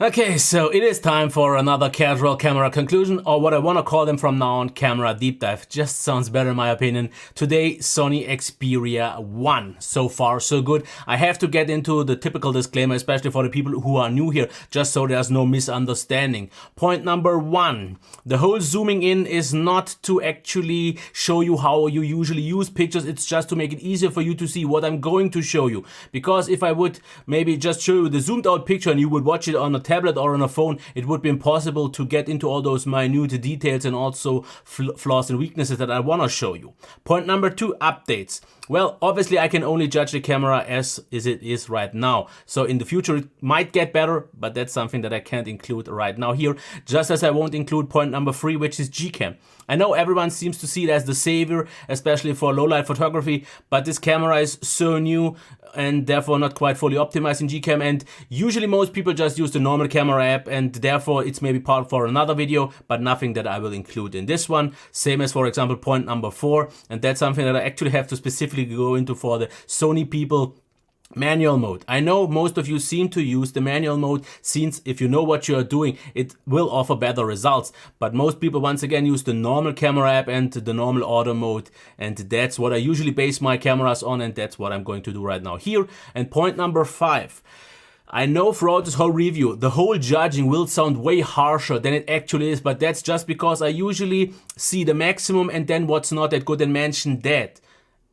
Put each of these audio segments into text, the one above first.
Okay, so it is time for another casual camera conclusion, or what I want to call them from now on, camera deep dive. Just sounds better in my opinion. Today, Sony Xperia 1. So far, so good. I have to get into the typical disclaimer, especially for the people who are new here, just so there's no misunderstanding. Point number 1. The whole zooming in is not to actually show you how you usually use pictures. It's just to make it easier for you to see what I'm going to show you. Because if I would maybe just show you the zoomed out picture and you would watch it on a tablet or on a phone, it would be impossible to get into all those minute details and also flaws and weaknesses that I want to show you. Point number 2, updates. Well, obviously I can only judge the camera as it is right now. So in the future it might get better, but that's something that I can't include right now here. Just as I won't include point number 3, which is Gcam. I know everyone seems to see it as the savior, especially for low light photography, but this camera is so new and therefore not quite fully optimized in Gcam, and usually most people just use the normal camera app, and therefore it's maybe part for another video, but nothing that I will include in this one. Same as, for example, point number 4, and that's something that I actually have to specifically go into for the Sony people. Manual mode. I know most of you seem to use the manual mode, since if you know what you are doing, it will offer better results. But most people once again use the normal camera app and the normal auto mode, and that's what I usually base my cameras on, and that's what I'm going to do right now here. And point number 5. I know throughout this whole review, the whole judging will sound way harsher than it actually is, but that's just because I usually see the maximum and then what's not that good and mention that.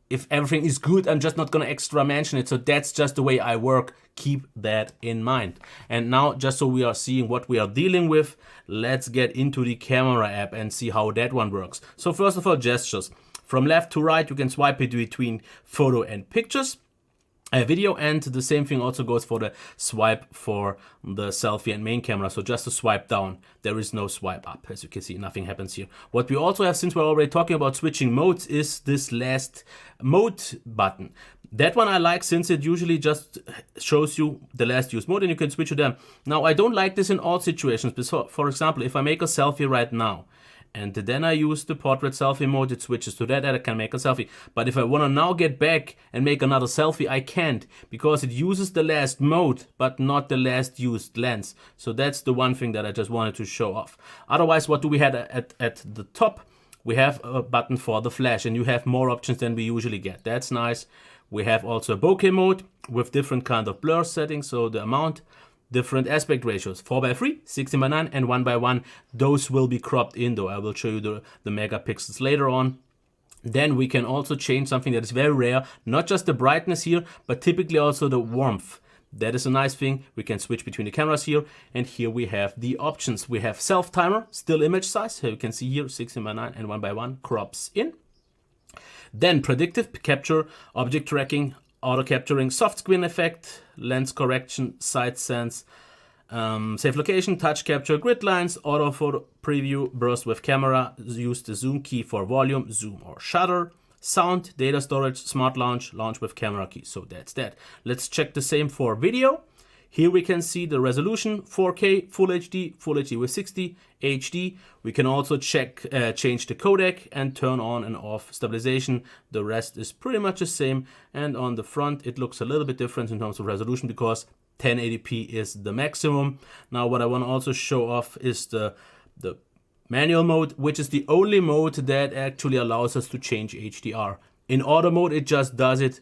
If everything is good, I'm just not gonna extra mention it. So that's just the way I work. Keep that in mind. And now, just so we are seeing what we are dealing with, let's get into the camera app and see how that one works. So first of all, gestures. From left to right, you can swipe it between photo and pictures. Video, and the same thing also goes for the swipe for the selfie and main camera. So just to swipe down, there is no swipe up. As you can see, nothing happens here. What we also have, since we're already talking about switching modes, is this last mode button. That one I like, since it usually just shows you the last used mode and you can switch to them. Now, I don't like this in all situations. For example, if I make a selfie right now, and then I use the portrait selfie mode, it switches to that, and I can make a selfie. But if I want to now get back and make another selfie, I can't, because it uses the last mode, but not the last used lens. So that's the one thing that I just wanted to show off. Otherwise, what do we have at the top? We have a button for the flash, and you have more options than we usually get. That's nice. We have also a bokeh mode with different kind of blur settings, so the amount, different aspect ratios, 4:3, 16:9, and 1:1. Those will be cropped in though. I will show you the megapixels later on. Then we can also change something that is very rare, not just the brightness here, but typically also the warmth. That is a nice thing. We can switch between the cameras here, and here we have the options. We have self timer, still image size. So you can see here 16:9 and 1:1 crops in. Then predictive capture, object tracking, auto capturing, soft squint effect, lens correction, side sense, safe location, touch capture, grid lines, auto photo preview, burst with camera, use the zoom key for volume, zoom or shutter, sound, data storage, smart launch, launch with camera key. So that's that. Let's check the same for video. Here we can see the resolution, 4K, Full HD with 60, HD. We can also change the codec and turn on and off stabilization. The rest is pretty much the same. And on the front, it looks a little bit different in terms of resolution, because 1080p is the maximum. Now, what I want to also show off is the manual mode, which is the only mode that actually allows us to change HDR. In auto mode, it just does it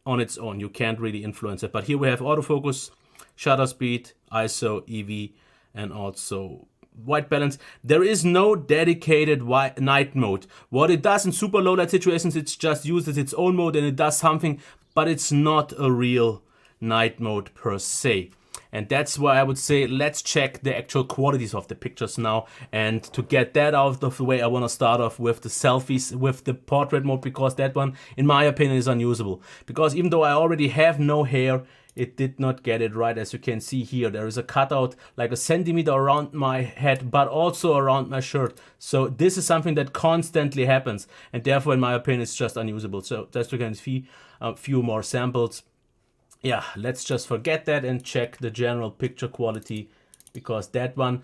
on its own. You can't really influence it. But here we have autofocus, shutter speed, ISO, EV, and also white balance. There is no dedicated night mode. What it does in super low light situations, it just uses its own mode and it does something, but it's not a real night mode per se. And that's why I would say let's check the actual qualities of the pictures now. And to get that out of the way, I want to start off with the selfies with the portrait mode, because that one, in my opinion, is unusable. Because even though I already have no hair, it did not get it right. As you can see here, there is a cutout like a centimeter around my head, but also around my shirt. So this is something that constantly happens, and therefore, in my opinion, it's just unusable. So just to can see a few more samples. Yeah, let's just forget that and check the general picture quality, because that one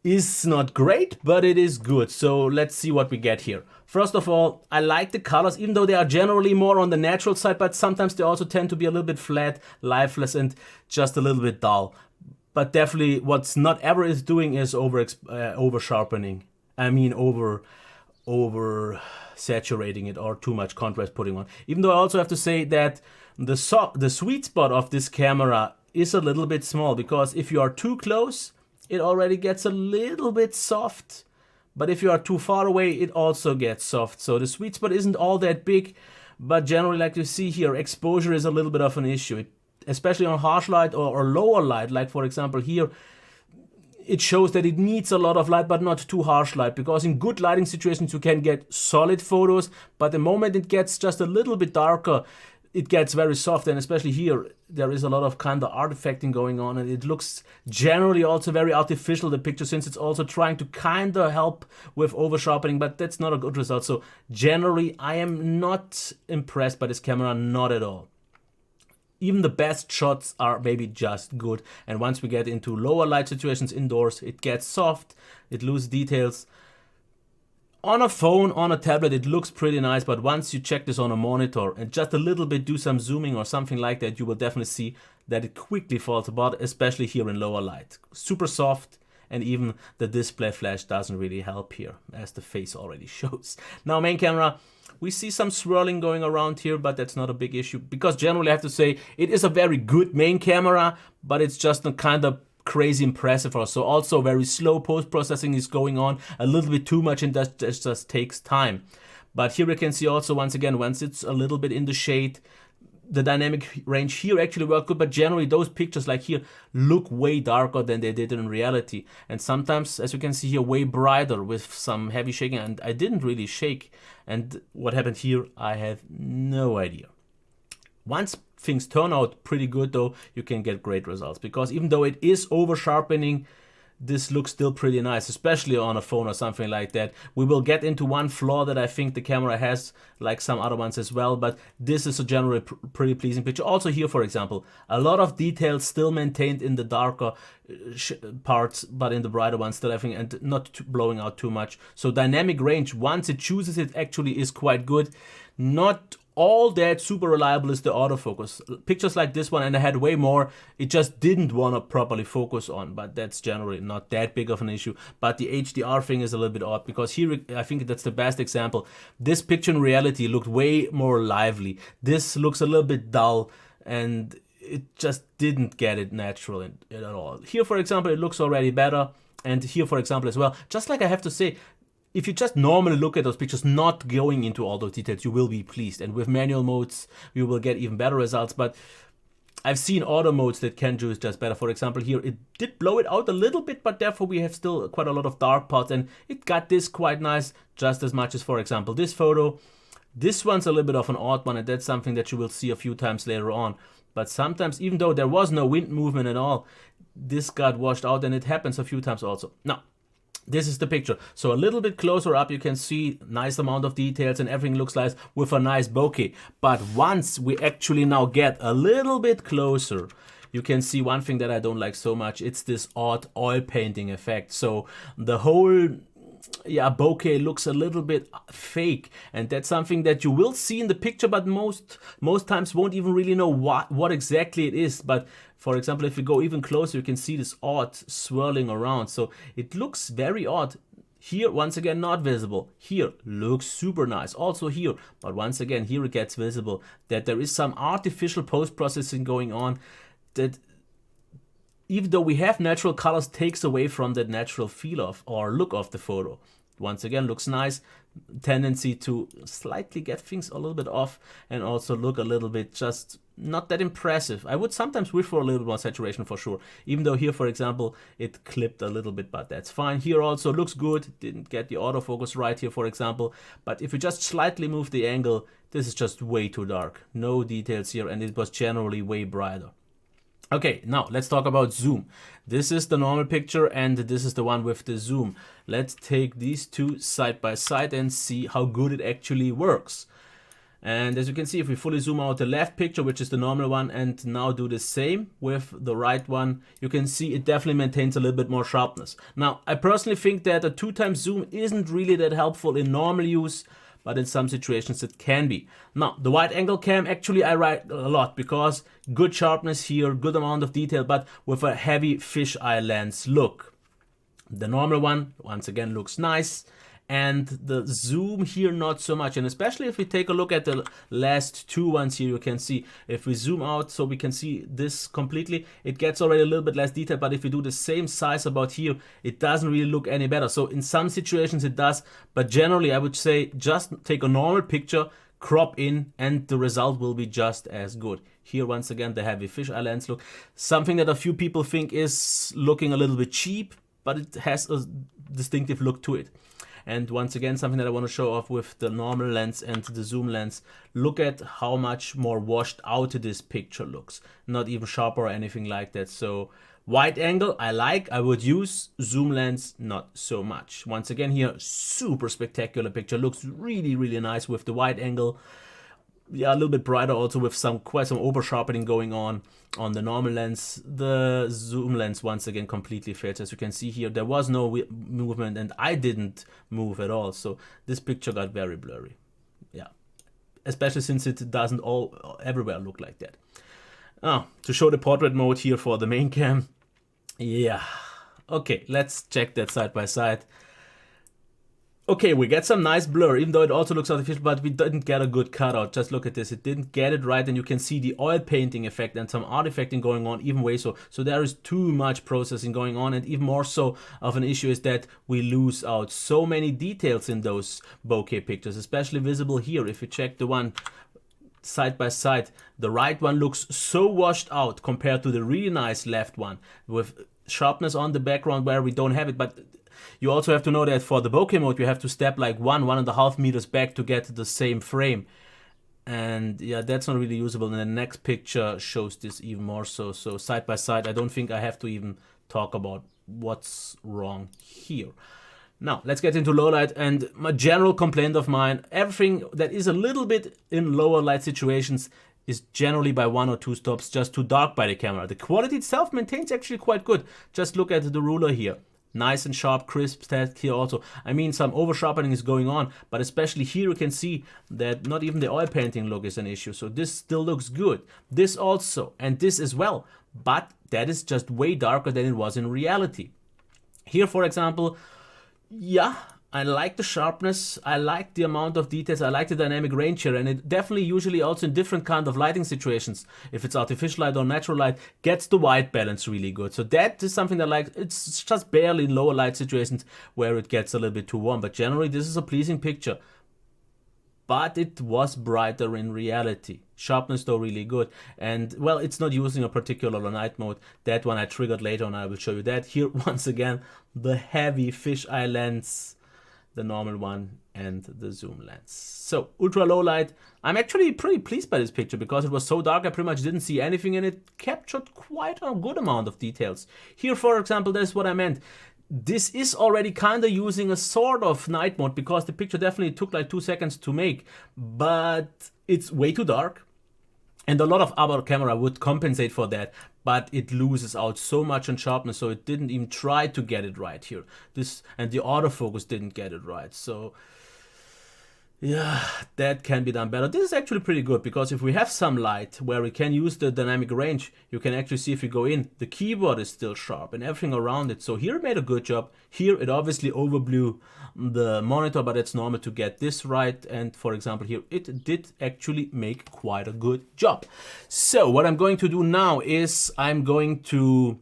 is not great, but it is good. So let's see what we get here. First of all, I like the colors, even though they are generally more on the natural side, but sometimes they also tend to be a little bit flat, lifeless, and just a little bit dull. but definitely what's not ever is doing is over sharpening. I mean over saturating it or too much contrast putting on. Even though I also have to say that the sweet spot of this camera is a little bit small, because if you are too close, it already gets a little bit soft. But if you are too far away, it also gets soft. So the sweet spot isn't all that big, but generally, like you see here, exposure is a little bit of an issue, especially on harsh light or lower light. Like for example here, it shows that it needs a lot of light, but not too harsh light, because in good lighting situations you can get solid photos, but the moment it gets just a little bit darker, it gets very soft. And especially here, there is a lot of kind of artifacting going on, and it looks generally also very artificial, the picture, since it's also trying to kind of help with over sharpening, but that's not a good result. So generally, I am not impressed by this camera, not at all. Even the best shots are maybe just good, and once we get into lower light situations indoors, it gets soft, it loses details. On a phone, on a tablet, it looks pretty nice, but once you check this on a monitor and just a little bit do some zooming or something like that, you will definitely see that it quickly falls apart, especially here in lower light. Super soft, and even the display flash doesn't really help here, as the face already shows. Now, main camera, we see some swirling going around here, but that's not a big issue, because generally I have to say it is a very good main camera, but it's just a kind of crazy impressive also. Also very slow post-processing is going on, a little bit too much, and that just takes time. But here we can see also, once again, once it's a little bit in the shade, the dynamic range here actually worked good, but generally those pictures like here look way darker than they did in reality, and sometimes, as you can see here, way brighter with some heavy shaking, and I didn't really shake. And what happened here, I have no idea. Once things turn out pretty good though, you can get great results, because even though it is over sharpening, this looks still pretty nice, especially on a phone or something like that. We will get into one flaw that I think the camera has, like some other ones as well, but this is a generally pretty pleasing picture. Also here, for example, a lot of details still maintained in the darker parts, but in the brighter ones still, I think, and not blowing out too much. So dynamic range, once it chooses it, actually is quite good. Not all that super reliable is the autofocus. Pictures like this one, and I had way more, it just didn't want to properly focus on, but that's generally not that big of an issue. But the HDR thing is a little bit odd, because here I think that's the best example. This picture in reality looked way more lively. This looks a little bit dull, and it just didn't get it natural at all. Here, for example, it looks already better, and here, for example, as well. Just like I have to say, if you just normally look at those pictures, not going into all those details, you will be pleased. And with manual modes, you will get even better results. But I've seen auto modes that can do just better. For example, here, it did blow it out a little bit, but therefore we have still quite a lot of dark parts. And it got this quite nice, just as much as, for example, this photo. This one's a little bit of an odd one, and that's something that you will see a few times later on. But sometimes, even though there was no wind movement at all, this got washed out, and it happens a few times also. Now, this is the picture. So a little bit closer up, you can see nice amount of details, and everything looks nice with a nice bokeh. But once we actually now get a little bit closer, you can see one thing that I don't like so much. It's this odd oil painting effect. So the whole bokeh looks a little bit fake, and that's something that you will see in the picture, but most times won't even really know what exactly it is. But for example, if you go even closer, you can see this odd swirling around, so it looks very odd. Here, once again, not visible. Here, looks super nice. Also here, but once again, here it gets visible that there is some artificial post-processing going on that, even though we have natural colors, takes away from that natural feel of or look of the photo. Once again, looks nice. Tendency to slightly get things a little bit off, and also look a little bit just not that impressive. I would sometimes wish for a little more saturation for sure. Even though here, for example, it clipped a little bit, but that's fine. Here also looks good. Didn't get the autofocus right here, for example. But if you just slightly move the angle, this is just way too dark. No details here, and it was generally way brighter. Okay, now let's talk about zoom. This is the normal picture, and this is the one with the zoom. Let's take these two side by side and see how good it actually works. And as you can see, if we fully zoom out the left picture, which is the normal one, and now do the same with the right one, you can see it definitely maintains a little bit more sharpness. Now, I personally think that a 2x zoom isn't really that helpful in normal use, but in some situations it can be. Now, the wide angle cam, actually I like a lot because good sharpness here, good amount of detail, but with a heavy fisheye lens look. The normal one, once again, looks nice. And the zoom here not so much, and especially if we take a look at the last two ones here, you can see if we zoom out so we can see this completely, it gets already a little bit less detail, but if we do the same size about here, it doesn't really look any better. So in some situations it does, but generally I would say just take a normal picture, crop in, and the result will be just as good. Here once again the heavy fisheye lens look, something that a few people think is looking a little bit cheap, but it has a distinctive look to it. And once again, something that I want to show off with the normal lens and the zoom lens. Look at how much more washed out this picture looks. Not even sharper or anything like that. So wide angle, I would use. Zoom lens, not so much. Once again here, super spectacular picture. Looks really, really nice with the wide angle. Yeah, a little bit brighter also with quite some over sharpening going on the normal lens. The zoom lens once again completely fails. As you can see here, there was no movement and I didn't move at all. So this picture got very blurry. Yeah, especially since it doesn't everywhere look like that. To show the portrait mode here for the main cam. Yeah, okay, let's check that side by side. Okay, we get some nice blur, even though it also looks artificial, but we didn't get a good cutout. Just look at this, it didn't get it right, and you can see the oil painting effect and some artifacting going on even way so. So there is too much processing going on, and even more so of an issue is that we lose out so many details in those bokeh pictures, especially visible here. If you check the one side by side, the right one looks so washed out compared to the really nice left one with sharpness on the background where we don't have it. But you also have to know that for the bokeh mode you have to step like 1.5 meters back to get the same frame, and yeah, that's not really usable. And the next picture shows this even more so. So side by side, I don't think I have to even talk about what's wrong here. Now let's get into low light, and my general complaint of mine, everything that is a little bit in lower light situations is generally by 1 or 2 stops just too dark by the camera. The quality itself maintains actually quite good. Just look at the ruler here. Nice and sharp, crisp text here also. I mean, some over sharpening is going on, but especially here you can see that not even the oil painting look is an issue. So this still looks good. This also, and this as well, but that is just way darker than it was in reality. Here, for example, yeah, I like the sharpness, I like the amount of details, I like the dynamic range here, and it definitely usually also in different kind of lighting situations, if it's artificial light or natural light, gets the white balance really good. So that is something that I like. It's just barely in lower light situations where it gets a little bit too warm, but generally this is a pleasing picture. But it was brighter in reality. Sharpness though really good, and well, it's not using a particular night mode. That one I triggered later on, I will show you that. Here once again, the heavy fisheye lens, the normal one, and the zoom lens. So ultra low light, I'm actually pretty pleased by this picture because it was so dark I pretty much didn't see anything, and it captured quite a good amount of details. Here, for example, that's what I meant. This is already kind of using a sort of night mode because the picture definitely took like 2 seconds to make, but it's way too dark. And a lot of other camera would compensate for that, but it loses out so much on sharpness, so it didn't even try to get it right here. And the autofocus didn't get it right. So yeah, that can be done better. This is actually pretty good because if we have some light where we can use the dynamic range, you can actually see if we go in, the keyboard is still sharp and everything around it. So here it made a good job. Here it obviously overblew the monitor, but it's normal to get this right. And for example here, it did actually make quite a good job. So what I'm going to do now is I'm going to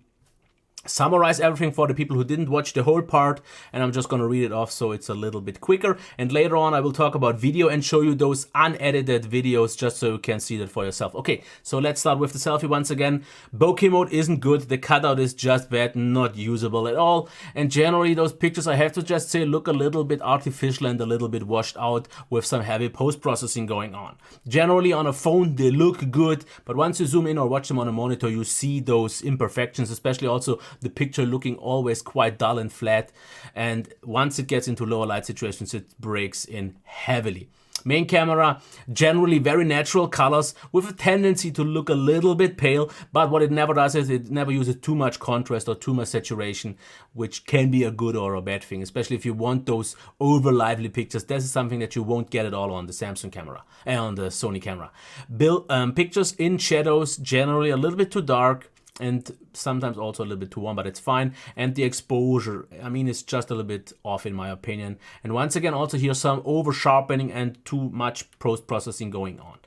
summarize everything for the people who didn't watch the whole part, and I'm just gonna read it off so it's a little bit quicker, and later on I will talk about video and show you those unedited videos just so you can see that for yourself. Okay, so let's start with the selfie once again. Bokeh mode isn't good, the cutout is just bad, not usable at all, and generally those pictures, I have to just say, look a little bit artificial and a little bit washed out with some heavy post-processing going on. Generally on a phone they look good, but once you zoom in or watch them on a monitor you see those imperfections, especially also the picture looking always quite dull and flat, and once it gets into lower light situations it breaks in heavily. Main camera, generally very natural colors with a tendency to look a little bit pale, but what it never does is it never uses too much contrast or too much saturation, which can be a good or a bad thing, especially if you want those over lively pictures. This is something that you won't get at all on the Samsung camera and on the Sony camera. Pictures in shadows, generally a little bit too dark, and sometimes also a little bit too warm, but it's fine. And the exposure, I mean, it's just a little bit off in my opinion. And once again, also here some over sharpening and too much post-processing going on.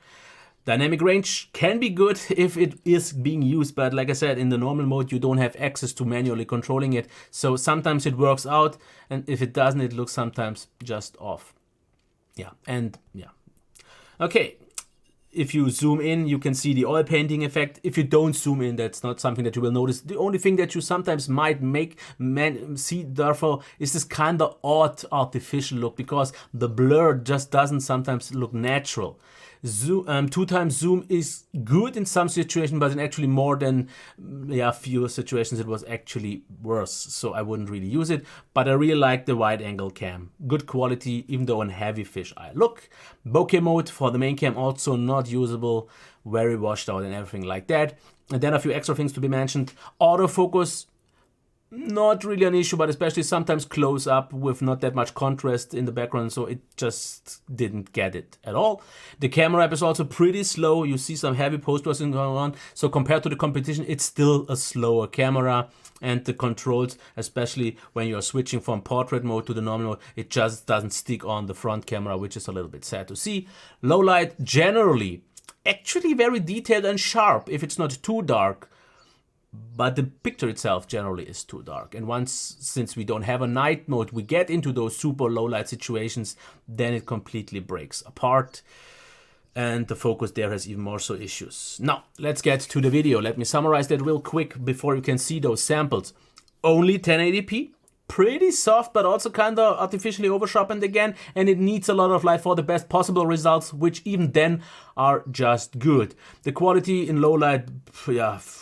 Dynamic range can be good if it is being used, but like I said, in the normal mode, you don't have access to manually controlling it. So sometimes it works out, and if it doesn't, it looks sometimes just off. Yeah, and yeah. Okay. If you zoom in, you can see the oil painting effect. If you don't zoom in, that's not something that you will notice. The only thing that you sometimes might see, therefore, is this kind of odd artificial look, because the blur just doesn't sometimes look natural. Two times zoom is good in some situations, but in actually more than fewer situations it was actually worse. So I wouldn't really use it, but I really like the wide angle cam. Good quality, even though on heavy fisheye. Look, bokeh mode for the main cam also not usable, very washed out and everything like that. And then a few extra things to be mentioned. Autofocus, not really an issue, but especially sometimes close up with not that much contrast in the background, so it just didn't get it at all. The camera app is also pretty slow. You see some heavy post-processing going on, so compared to the competition, it's still a slower camera. And the controls, especially when you're switching from portrait mode to the normal mode, it just doesn't stick on the front camera, which is a little bit sad to see. Low light, generally, actually very detailed and sharp if it's not too dark. But the picture itself generally is too dark. And since we don't have a night mode, we get into those super low light situations, then it completely breaks apart. And the focus there has even more so issues. Now, let's get to the video. Let me summarize that real quick before you can see those samples. Only 1080p. Pretty soft, but also kind of artificially over-sharpened again, and it needs a lot of light for the best possible results, which even then are just good. The quality in low light,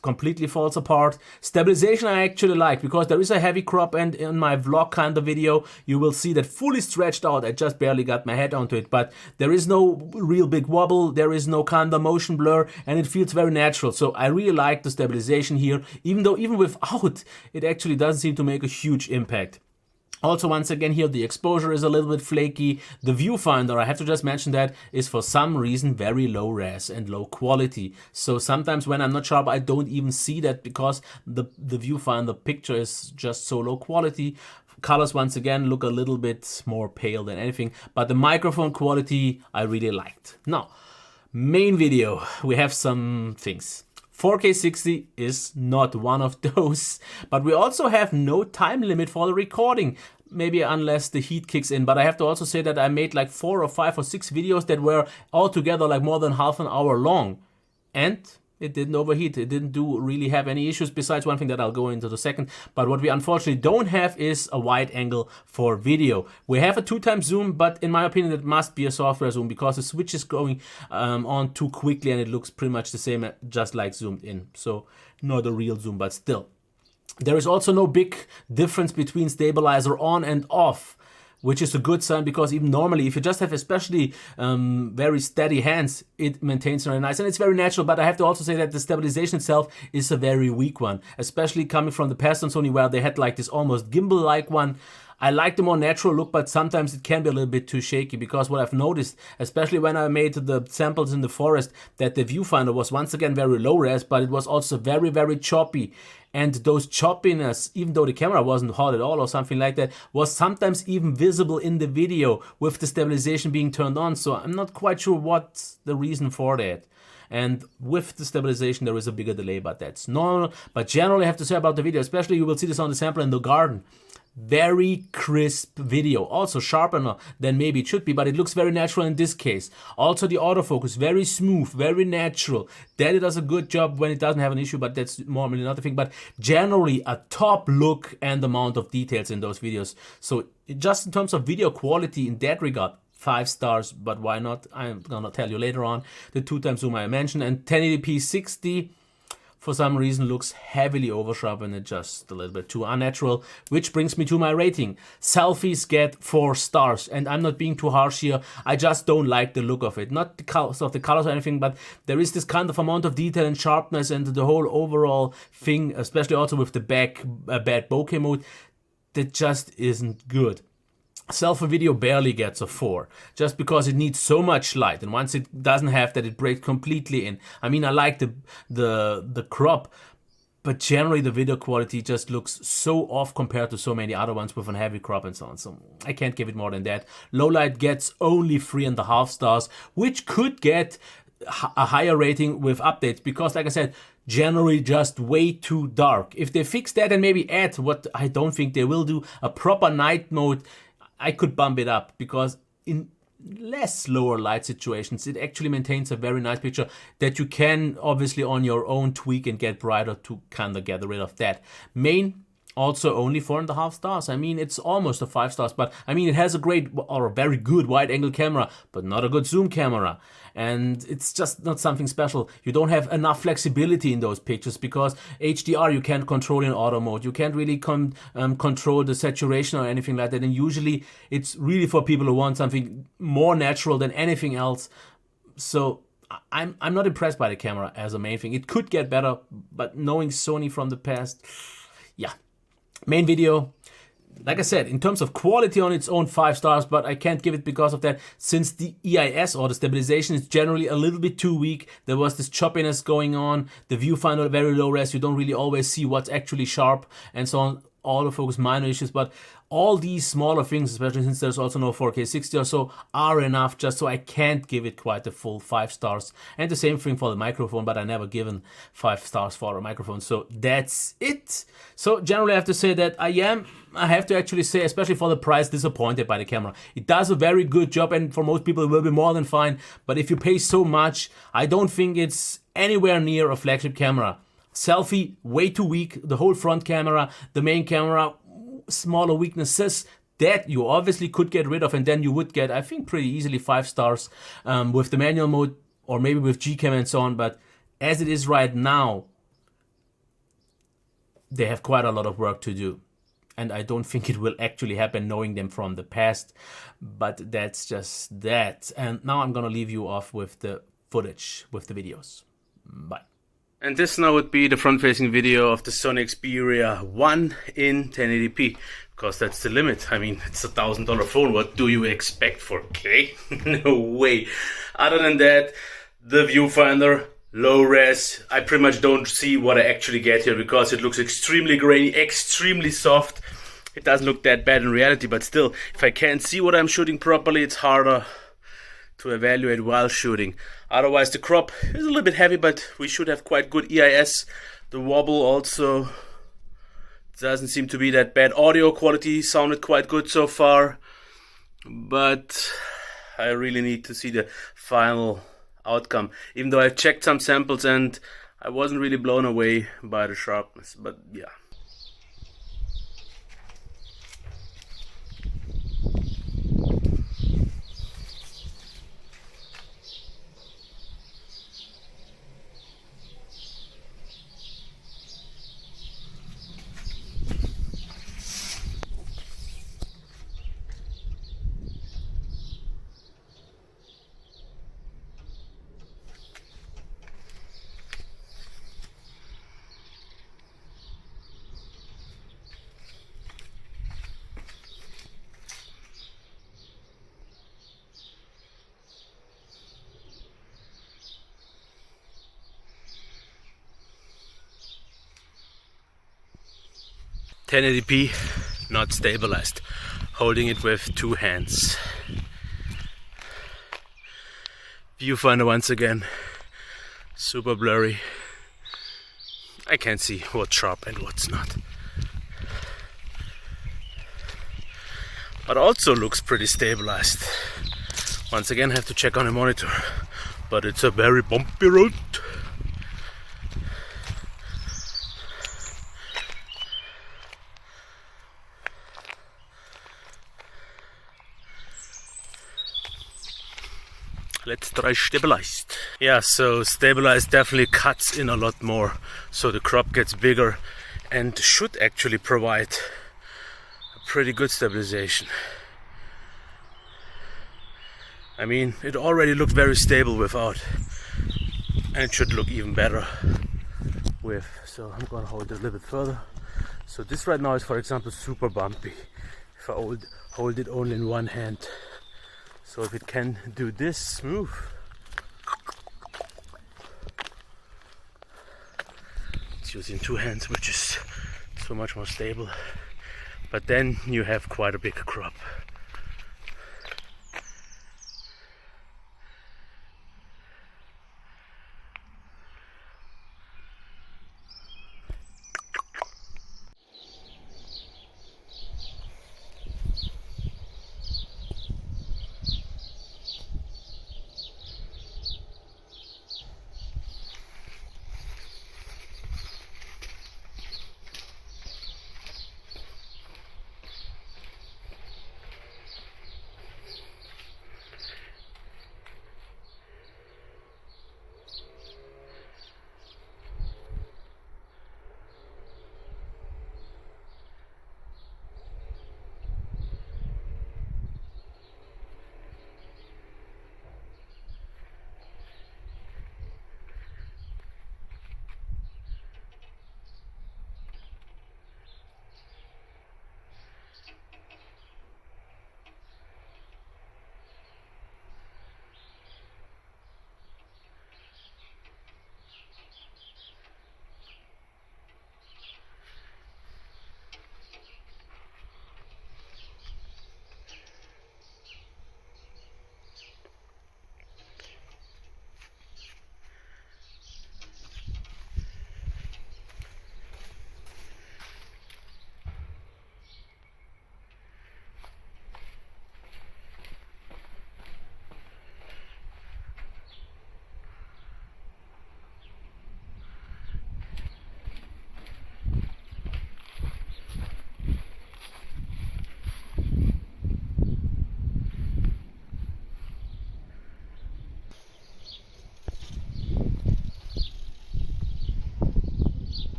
completely falls apart. Stabilization I actually like, because there is a heavy crop, and in my vlog kind of video, you will see that fully stretched out. I just barely got my head onto it, but there is no real big wobble, there is no kind of motion blur, and it feels very natural. So I really like the stabilization here, even though even without, it actually doesn't seem to make a huge impact. Also, once again here, the exposure is a little bit flaky. The viewfinder, I have to just mention that, is for some reason very low res and low quality. So sometimes when I'm not sharp, I don't even see that, because the viewfinder picture is just so low quality. Colors, once again, look a little bit more pale than anything, but the microphone quality I really liked. Now, main video, we have some things. 4K 60 is not one of those, but we also have no time limit for the recording, maybe unless the heat kicks in. But I have to also say that I made like 4 or 5 or 6 videos that were altogether like more than half an hour long, and it didn't overheat. It didn't really have any issues, besides one thing that I'll go into the second. But what we unfortunately don't have is a wide angle for video. We have a 2x zoom, but in my opinion, it must be a software zoom, because the switch is going on too quickly and it looks pretty much the same, just like zoomed in. So not a real zoom, but still. There is also no big difference between stabilizer on and off, which is a good sign, because even normally, if you just have especially very steady hands, it maintains very nice and it's very natural. But I have to also say that the stabilization itself is a very weak one, especially coming from the past on Sony, where they had like this almost gimbal-like one. I like the more natural look, but sometimes it can be a little bit too shaky, because what I've noticed, especially when I made the samples in the forest, that the viewfinder was once again very low res, but it was also very, very choppy. And those choppiness, even though the camera wasn't hot at all or something like that, was sometimes even visible in the video with the stabilization being turned on. So I'm not quite sure what's the reason for that. And with the stabilization, there is a bigger delay, but that's normal. But generally, I have to say about the video, especially you will see this on the sample in the garden. Very crisp video, also sharper than maybe it should be, but it looks very natural in this case. Also the autofocus, very smooth, very natural. That it does a good job when it doesn't have an issue, but that's normally another thing. But generally a top look and amount of details in those videos. So just in terms of video quality in that regard, 5 stars, but why not? I'm gonna tell you later on. The 2x zoom I mentioned, and 1080p 60. for some reason looks heavily oversharpened and just a little bit too unnatural, which brings me to my rating. Selfies get 4 stars, and I'm not being too harsh here. I just don't like the look of it. Not because of the colors or anything, but there is this kind of amount of detail and sharpness and the whole overall thing, especially also with the bad bokeh mode, that just isn't good. Selfie video barely gets a 4, just because it needs so much light, and once it doesn't have that, it breaks completely in. I mean, I like the crop, but generally the video quality just looks so off compared to so many other ones with a heavy crop and so on. So I can't give it more than that. Low light gets only 3.5 stars, which could get a higher rating with updates, because like I said, generally just way too dark. If they fix that and maybe add, what I don't think they will do, a proper night mode, I could bump it up, because in less lower light situations it actually maintains a very nice picture that you can obviously on your own tweak and get brighter to kind of get rid of that. Main also only 4.5 stars. I mean, it's almost a 5 stars, but I mean, it has a great or a very good wide angle camera, but not a good zoom camera. And it's just not something special. You don't have enough flexibility in those pictures, because HDR you can't control in auto mode. You can't really control the saturation or anything like that. And usually it's really for people who want something more natural than anything else. So I'm not impressed by the camera as a main thing. It could get better, but knowing Sony from the past, yeah. Main video, like I said, in terms of quality on its own, 5 stars, but I can't give it because of that, since the EIS or the stabilization is generally a little bit too weak. There was this choppiness going on, the viewfinder very low res, you don't really always see what's actually sharp and so on. Autofocus, minor issues, but all these smaller things, especially since there's also no 4K 60 or so, are enough just so I can't give it quite the full 5 stars. And the same thing for the microphone, but I never given 5 stars for a microphone, so that's it. So generally I have to say that I have to actually say, especially for the price, disappointed by the camera. It does a very good job, and for most people it will be more than fine, but if you pay so much, I don't think it's anywhere near a flagship camera. Selfie, way too weak. The whole front camera, the main camera, smaller weaknesses that you obviously could get rid of, and then you would get, I think, pretty easily 5 stars with the manual mode or maybe with Gcam and so on. But as it is right now, they have quite a lot of work to do. And I don't think it will actually happen knowing them from the past. But that's just that. And now I'm going to leave you off with the footage, with the videos. Bye. And this now would be the front-facing video of the Sony Xperia 1 in 1080p, because that's the limit. I mean, it's $1,000 phone. What do you expect, 4K? No way. Other than that, the viewfinder, low res. I pretty much don't see what I actually get here, because it looks extremely grainy, extremely soft. It doesn't look that bad in reality, but still, if I can't see what I'm shooting properly, it's harder to evaluate while shooting. Otherwise, the crop is a little bit heavy, but we should have quite good EIS. The wobble also doesn't seem to be that bad. Audio quality sounded quite good so far, but I really need to see the final outcome. Even though I've checked some samples and I wasn't really blown away by the sharpness, but yeah. .1080p, not stabilized. Holding it with 2 hands. Viewfinder once again, super blurry. I can't see what's sharp and what's not. But also looks pretty stabilized. Once again, have to check on the monitor. But it's a very bumpy road. Let's try stabilized. Yeah, so stabilized definitely cuts in a lot more, so the crop gets bigger and should actually provide a pretty good stabilization. I mean, it already looked very stable without, and it should look even better with. So I'm gonna hold it a little bit further. So this right now is, for example, super bumpy if I hold it only in one hand. So if it can do this smooth, it's using two hands, which is so much more stable. But then you have quite a big crop.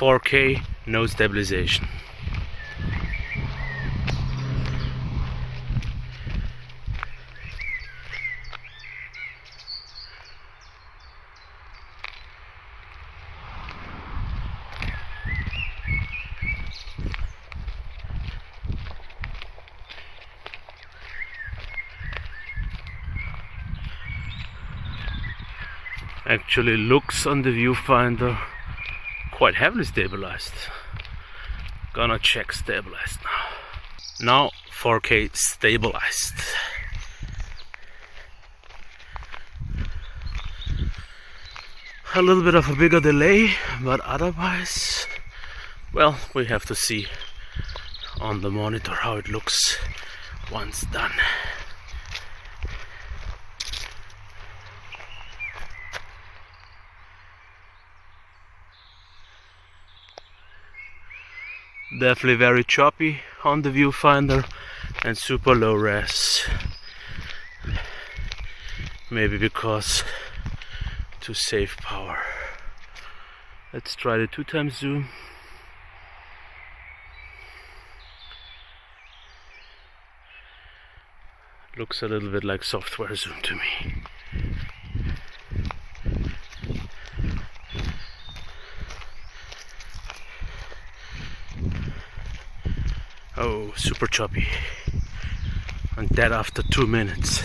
$4K, no stabilization. Actually looks on the viewfinder quite heavily stabilized. Gonna check stabilized now. Now 4K stabilized. A little bit of a bigger delay, but otherwise, well, we have to see on the monitor how it looks once done. Definitely very choppy on the viewfinder and super low res. Maybe because to save power. Let's try the 2x zoom. Looks a little bit like software zoom to me. Oh, super choppy. And that after 2 minutes.